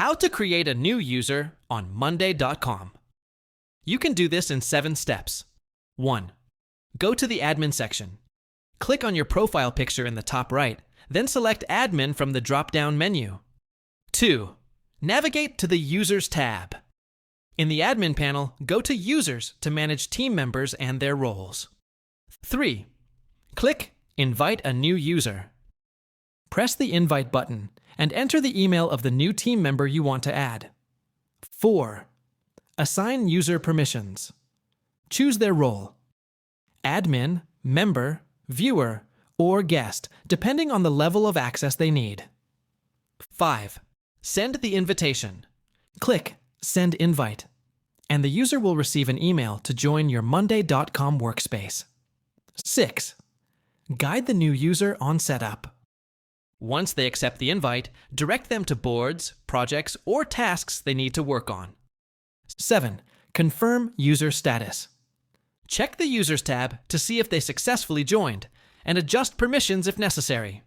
How to create a new user on Monday.com. You can do this in 7 steps. 1. Go to the admin section. Click on your profile picture in the top right, then select Admin from the drop-down menu. 2. Navigate to the Users tab. In the Admin panel, go to Users to manage team members and their roles. 3. Click Invite a new user. Press the Invite button and enter the email of the new team member you want to add. 4. Assign user permissions. Choose their role: admin, member, viewer, or guest, depending on the level of access they need. 5. Send the invitation. Click Send Invite, and the user will receive an email to join your Monday.com workspace. 6. Guide the new user on setup. Once they accept the invite, direct them to boards, projects, or tasks they need to work on. 7. Confirm user status. Check the Users tab to see if they successfully joined, and adjust permissions if necessary.